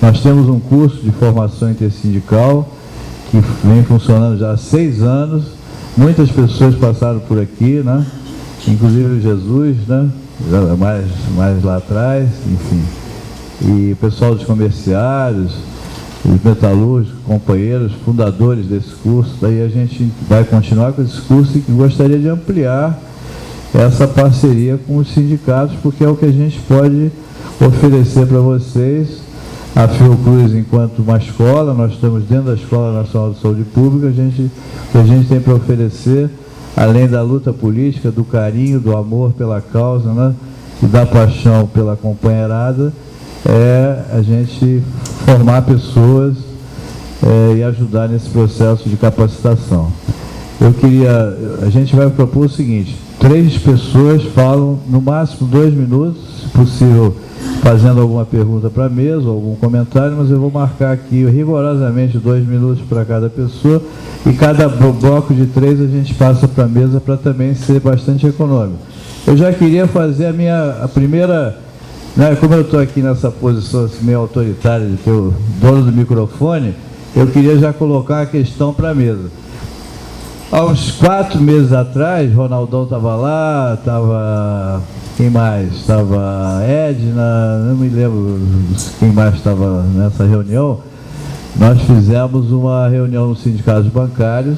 Nós temos um curso de formação intersindical que vem funcionando já há 6 anos. Muitas pessoas passaram por aqui, né? Inclusive o Jesus, né? Mais lá atrás, enfim. E o pessoal dos comerciários, os metalúrgicos, companheiros, fundadores desse curso. Daí a gente vai continuar com esse curso e gostaria de ampliar essa parceria com os sindicatos, porque é o que a gente pode oferecer para vocês, a Fiocruz enquanto uma escola, nós estamos dentro da Escola Nacional de Saúde Pública, o que a gente tem para oferecer, além da luta política, do carinho, do amor pela causa, né, e da paixão pela companheirada, é a gente formar pessoas e ajudar nesse processo de capacitação. A gente vai propor o seguinte: 3 pessoas falam no máximo 2 minutos, se possível fazendo alguma pergunta para a mesa, algum comentário, mas eu vou marcar aqui rigorosamente 2 minutos para cada pessoa, e cada bloco de 3 a gente passa para a mesa para também ser bastante econômico. Eu já queria fazer a primeira, né, como eu estou aqui nessa posição assim, meio autoritária de ter o dono do microfone, eu queria já colocar a questão para a mesa. Há uns 4 meses atrás, Ronaldão estava lá, estava... Quem mais? Estava Edna, não me lembro quem mais estava nessa reunião. Nós fizemos uma reunião nos sindicatos bancários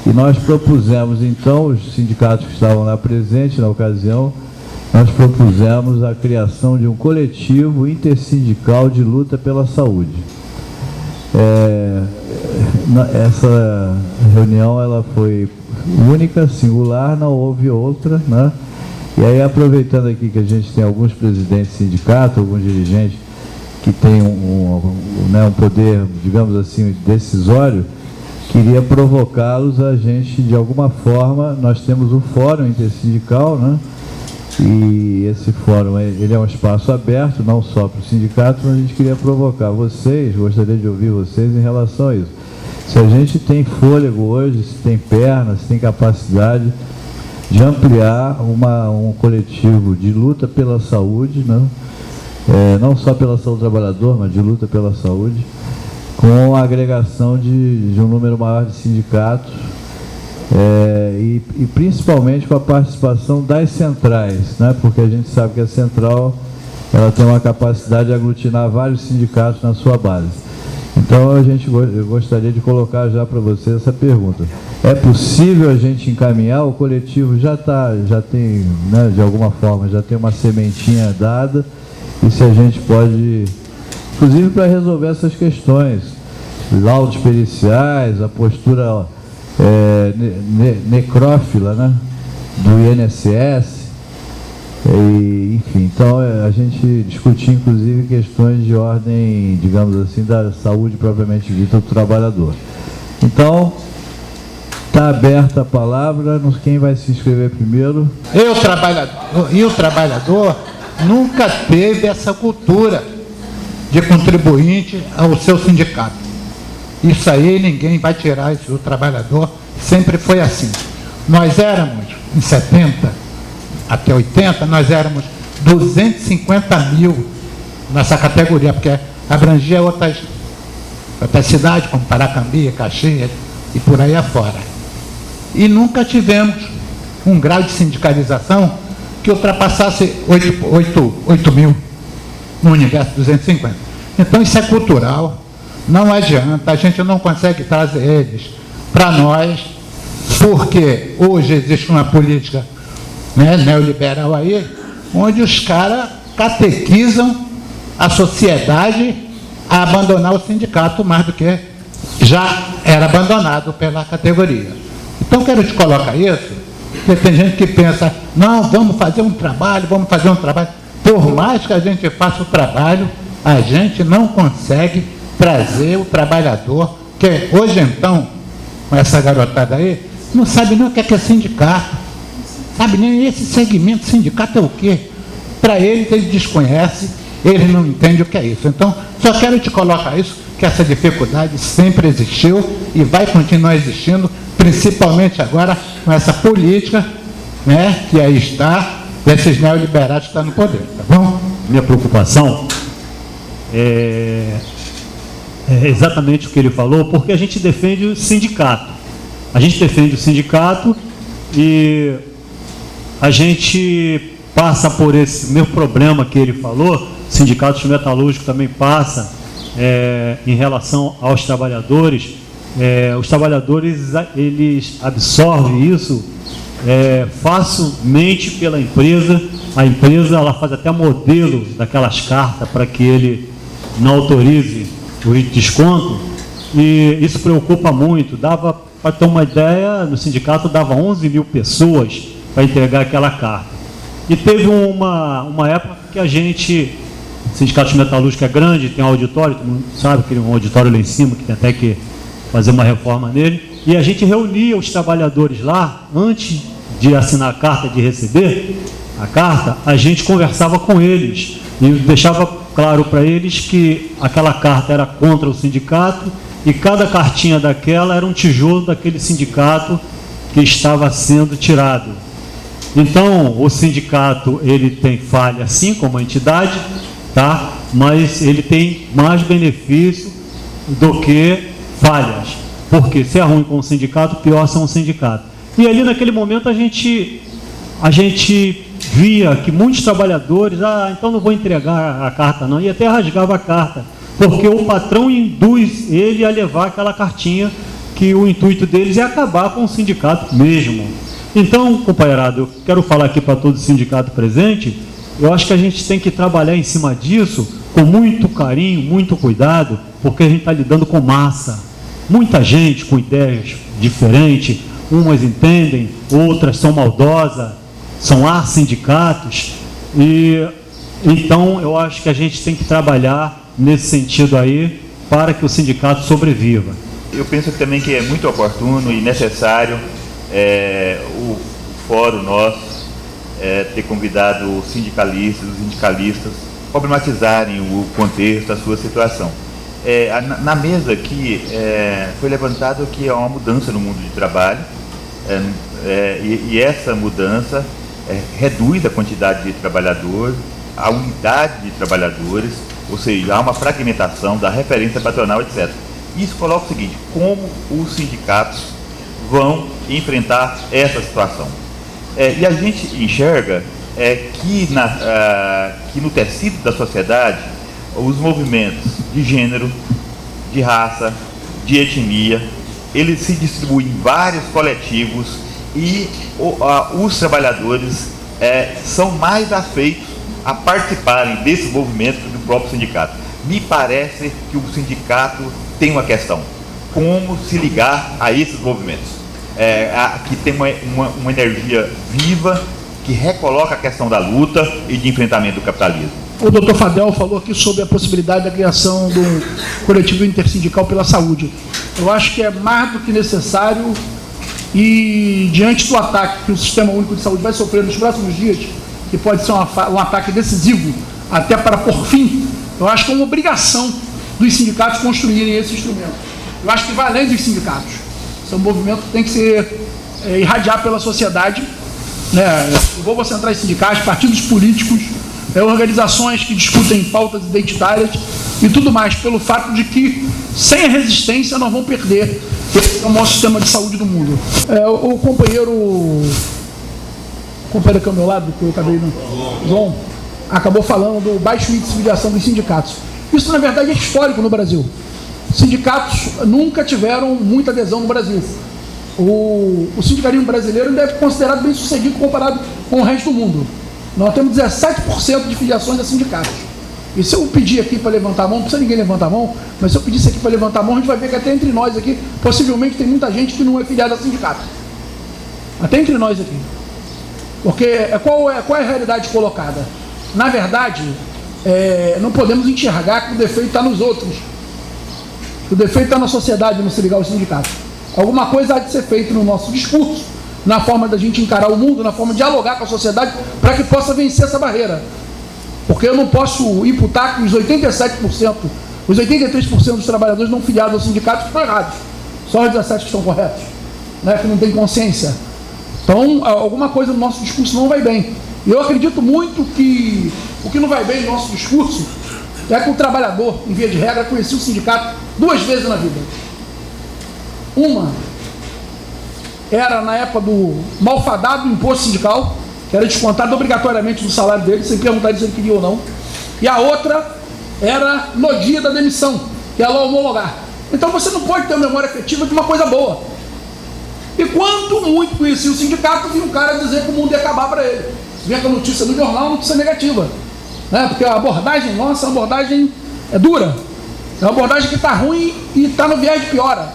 e nós propusemos, então, os sindicatos que estavam lá presentes na ocasião, nós propusemos a criação de um coletivo intersindical de luta pela saúde. Essa reunião ela foi única, singular, não houve outra, né? E aí, aproveitando aqui que a gente tem alguns presidentes de sindicato, alguns dirigentes que têm um poder, digamos assim, decisório, queria provocá-los a gente, de alguma forma, nós temos um fórum intersindical, né? E esse fórum, ele é um espaço aberto, não só para o sindicato, mas a gente queria provocar vocês, gostaria de ouvir vocês em relação a isso. Se a gente tem fôlego hoje, se tem perna, se tem capacidade de ampliar um coletivo de luta pela saúde, né? Não só pela saúde do trabalhador, mas de luta pela saúde, com a agregação de um número maior de sindicatos, e principalmente com a participação das centrais, né? Porque a gente sabe que a central ela tem uma capacidade de aglutinar vários sindicatos na sua base. Então eu gostaria de colocar já para você essa pergunta. É possível a gente encaminhar? O coletivo já tem, né, de alguma forma, já tem uma sementinha dada, e se a gente pode, inclusive para resolver essas questões, laudos periciais, a postura necrófila, né, do INSS, enfim, então a gente discutir inclusive questões de ordem, digamos assim, da saúde propriamente dita do trabalhador. Então, está aberta a palavra, quem vai se inscrever primeiro? O trabalhador nunca teve essa cultura de contribuinte ao seu sindicato. Isso aí ninguém vai tirar isso do trabalhador, sempre foi assim. Nós éramos, em 70 até 80, nós éramos 250 mil nessa categoria, porque abrangia outras cidades, como Paracambi, Caxias e por aí afora. E nunca tivemos um grau de sindicalização que ultrapassasse 8 mil no universo 250. Então isso é cultural, não adianta, a gente não consegue trazer eles para nós, porque hoje existe uma política, né, neoliberal aí, onde os caras catequizam a sociedade a abandonar o sindicato mais do que já era abandonado pela categoria. Então, quero te colocar isso, porque tem gente que pensa, não, vamos fazer um trabalho. Por mais que a gente faça o trabalho, a gente não consegue trazer o trabalhador, que hoje, então, com essa garotada aí, não sabe nem o que é sindicato, sabe nem esse segmento, sindicato é o quê? Para eles, eles desconhecem, eles não entendem o que é isso. Então, só quero te colocar isso, que essa dificuldade sempre existiu e vai continuar existindo, principalmente agora com essa política, né, que aí está, desses neoliberais que estão no poder, tá bom? Minha preocupação é exatamente o que ele falou, porque a gente defende o sindicato. A gente defende o sindicato e a gente passa por esse mesmo problema que ele falou, sindicatos metalúrgicos também passam em relação aos trabalhadores. Os trabalhadores, eles absorvem isso facilmente pela empresa. A empresa, ela faz até modelo daquelas cartas para que ele não autorize o desconto, e isso preocupa muito. Dava, para ter uma ideia, no sindicato dava 11 mil pessoas para entregar aquela carta. E teve uma época que a gente, o Sindicato Metalúrgico é grande, tem um auditório, todo mundo sabe que tem um auditório lá em cima, que tem até que fazer uma reforma nele, e a gente reunia os trabalhadores lá, antes de assinar a carta, de receber a carta, a gente conversava com eles e deixava claro para eles que aquela carta era contra o sindicato e cada cartinha daquela era um tijolo daquele sindicato que estava sendo tirado. Então, o sindicato, ele tem falha sim como entidade, tá? Mas ele tem mais benefício do que falhas. Porque se é ruim com o sindicato, pior são o sindicato. E ali naquele momento a gente via que muitos trabalhadores, então não vou entregar a carta não, e até rasgava a carta, porque o patrão induz ele a levar aquela cartinha, que o intuito deles é acabar com o sindicato mesmo. Então, companheirado, eu quero falar aqui para todo o sindicato presente, eu acho que a gente tem que trabalhar em cima disso com muito carinho, muito cuidado, porque a gente está lidando com massa. Muita gente com ideias diferentes, umas entendem, outras são maldosas, são assindicatos, e então eu acho que a gente tem que trabalhar nesse sentido aí para que o sindicato sobreviva. Eu penso também que é muito oportuno e necessário o fórum nosso ter convidado os sindicalistas problematizarem o contexto, a sua situação. Na mesa aqui foi levantado que há uma mudança no mundo de trabalho, e essa mudança reduz a quantidade de trabalhadores, a unidade de trabalhadores, ou seja, há uma fragmentação da referência patronal, etc. Isso coloca o seguinte: como os sindicatos vão enfrentar essa situação? E a gente enxerga que no tecido da sociedade, os movimentos de gênero, de raça, de etnia, eles se distribuem em vários coletivos e os trabalhadores são mais afeitos a participarem desses movimentos do próprio sindicato. Me parece que o sindicato tem uma questão: como se ligar a esses movimentos, que tem uma energia viva, que recoloca a questão da luta e de enfrentamento do capitalismo. O doutor Fadel falou aqui sobre a possibilidade da criação do coletivo intersindical pela saúde. Eu acho que é mais do que necessário, e diante do ataque que o Sistema Único de Saúde vai sofrer nos próximos dias, que pode ser um ataque decisivo até para por fim, eu acho que é uma obrigação dos sindicatos construírem esse instrumento. Eu acho que vai além dos sindicatos. Esse é um movimento que tem que ser irradiar pela sociedade, né? Eu vou centrar em sindicatos, partidos políticos, organizações que discutem pautas identitárias e tudo mais, pelo fato de que sem a resistência nós vamos perder o maior sistema de saúde do mundo. O companheiro que é ao meu lado, que eu acabei no João, acabou falando do baixo índice de filiação dos sindicatos. Isso, na verdade, é histórico no Brasil. Sindicatos nunca tiveram muita adesão no Brasil. O sindicalismo brasileiro ainda é considerado bem sucedido comparado com o resto do mundo. Nós temos 17% de filiações a sindicatos. E se eu pedir aqui para levantar a mão, não precisa ninguém levantar a mão, mas se eu pedisse aqui para levantar a mão, a gente vai ver que até entre nós aqui, possivelmente tem muita gente que não é filiada a sindicato. Até entre nós aqui. Porque qual é a realidade colocada? Na verdade, não podemos enxergar que o defeito está nos outros. O defeito está na sociedade, não se ligar aos sindicatos. Alguma coisa há de ser feita no nosso discurso, na forma da gente encarar o mundo, na forma de dialogar com a sociedade, para que possa vencer essa barreira. Porque eu não posso imputar que os 87%, os 83% dos trabalhadores não filiados aos sindicatos estão errados. Só os 17% que estão corretos, né, que não têm consciência. Então, alguma coisa no nosso discurso não vai bem. E eu acredito muito que o que não vai bem no nosso discurso é que o trabalhador, em via de regra, conhecia o sindicato 2 vezes na vida. Uma era na época do malfadado imposto sindical, que era descontado obrigatoriamente do salário dele, sem perguntar se ele queria ou não. E a outra era no dia da demissão, que era homologar. Então você não pode ter uma memória afetiva de uma coisa boa. E quando muito conhecia o sindicato, vinha um cara dizer que o mundo ia acabar para ele. Vinha com a notícia do jornal, notícia negativa. Né? Porque a abordagem nossa é uma abordagem é dura. É uma abordagem que está ruim e está no viés de piora.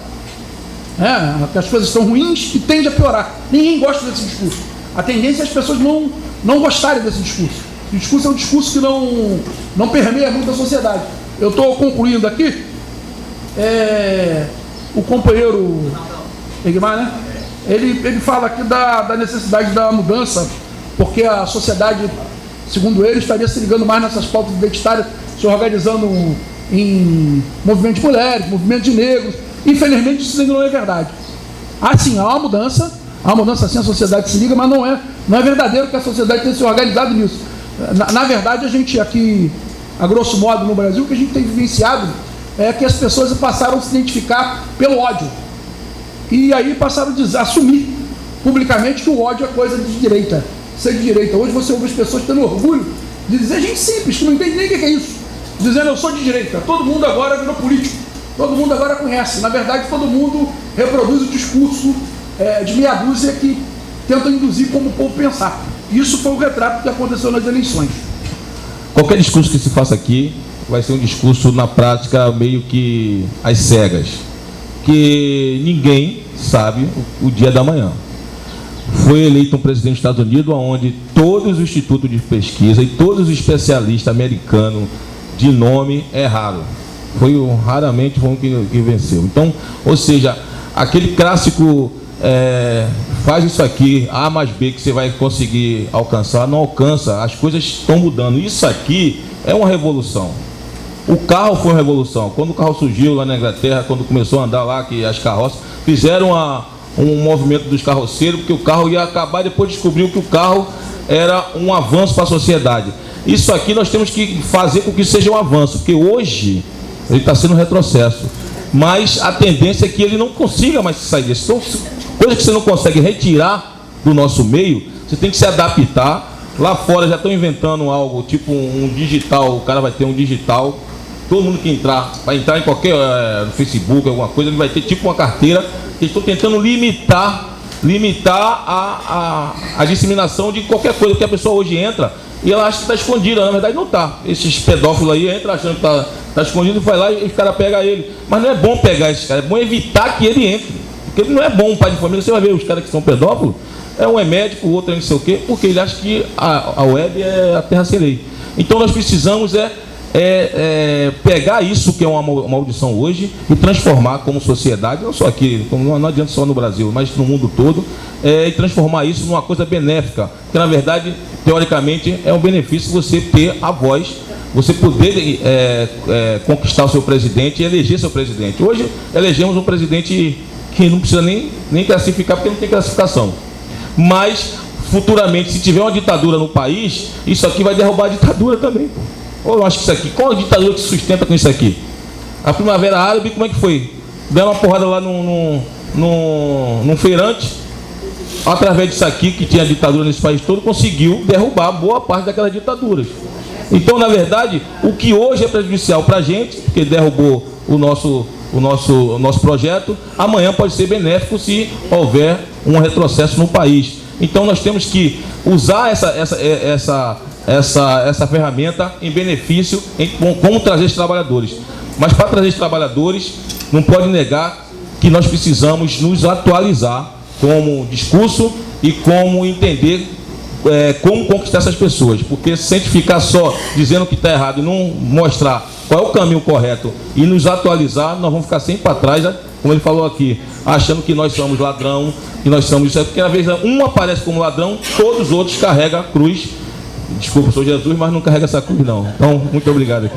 Que as coisas estão ruins e tende a piorar. Ninguém gosta desse discurso. A tendência é as pessoas não gostarem desse discurso. O discurso é um discurso que não permeia muito a sociedade. Eu estou concluindo aqui. O companheiro Egmar, né? Ele fala aqui da necessidade da mudança, porque a sociedade, segundo ele, estaria se ligando mais nessas pautas identitárias, se organizando em movimento de mulheres, movimento de negros. Infelizmente, isso ainda não é verdade. Sim, há uma mudança sim, a sociedade se liga, mas não é verdadeiro que a sociedade tenha se organizado nisso. Na verdade, a gente aqui, a grosso modo no Brasil, o que a gente tem vivenciado é que as pessoas passaram a se identificar pelo ódio. E aí passaram a assumir publicamente que o ódio é coisa de direita, ser de direita. Hoje você ouve as pessoas tendo orgulho de dizer, gente simples, que não entende nem o que é isso, dizendo eu sou de direita. Todo mundo agora virou político, todo mundo agora conhece. Na verdade, todo mundo reproduz o discurso de meia dúzia que tenta induzir como o povo pensar. Isso foi o retrato que aconteceu nas eleições. Qualquer discurso que se faça aqui vai ser um discurso, na prática, meio que às cegas, que ninguém sabe o dia da manhã. Foi eleito um presidente dos Estados Unidos onde todos os institutos de pesquisa e todos os especialistas americanos de nome erraram. Raramente foi um que venceu. Então, ou seja, aquele clássico faz isso aqui, A mais B, que você vai conseguir alcançar, não alcança. As coisas estão mudando. Isso aqui é uma revolução. O carro foi uma revolução. Quando o carro surgiu lá na Inglaterra, quando começou a andar lá, que as carroças fizeram um movimento dos carroceiros, porque o carro ia acabar, depois descobriu que o carro era um avanço para a sociedade. Isso aqui nós temos que fazer com que seja um avanço, porque hoje ele está sendo um retrocesso. Mas a tendência é que ele não consiga mais sair disso. Então, coisas que você não consegue retirar do nosso meio, você tem que se adaptar. Lá fora já estão inventando algo, tipo um digital, o cara vai ter um digital. Todo mundo que vai entrar em qualquer no Facebook, alguma coisa, ele vai ter tipo uma carteira. Eles estão tentando limitar a disseminação de qualquer coisa, que a pessoa hoje entra e ela acha que está escondida. Na verdade não está. Esses pedófilos aí entram achando que está escondido, vai lá e os caras pegam ele. Mas não é bom pegar esses caras, é bom evitar que ele entre. Porque não é bom um pai de família. Você vai ver os caras que são pedófilos, um é médico, o outro é não sei o quê, porque ele acha que a web é a terra sem lei. Então nós precisamos pegar isso que é uma maldição hoje e transformar como sociedade, não só aqui, não adianta só no Brasil, mas no mundo todo, e transformar isso numa coisa benéfica, que na verdade, teoricamente, é um benefício você ter a voz, você poder conquistar o seu presidente e eleger seu presidente. Hoje elegemos um presidente que não precisa nem classificar, porque não tem classificação. Mas, futuramente, se tiver uma ditadura no país, isso aqui vai derrubar a ditadura também. Eu acho que isso aqui, qual a ditadura que se sustenta com isso aqui? A Primavera Árabe, como é que foi? Deram uma porrada lá num feirante, através disso aqui, que tinha ditadura nesse país todo, conseguiu derrubar boa parte daquelas ditaduras. Então, na verdade, o que hoje é prejudicial para a gente, porque derrubou o nosso projeto, amanhã pode ser benéfico se houver um retrocesso no país. Então, nós temos que usar essa ferramenta em benefício, como trazer os trabalhadores. Mas para trazer os trabalhadores, não pode negar que nós precisamos nos atualizar como discurso e como entender como conquistar essas pessoas. Porque se a gente ficar só dizendo que está errado e não mostrar qual é o caminho correto e nos atualizar, nós vamos ficar sempre para trás, como ele falou aqui, achando que nós somos ladrão, que nós somos isso. Porque às vezes um aparece como ladrão, todos os outros carregam a cruz. Desculpa, eu sou Jesus, mas não carrega essa cruz não. Então, muito obrigado aqui.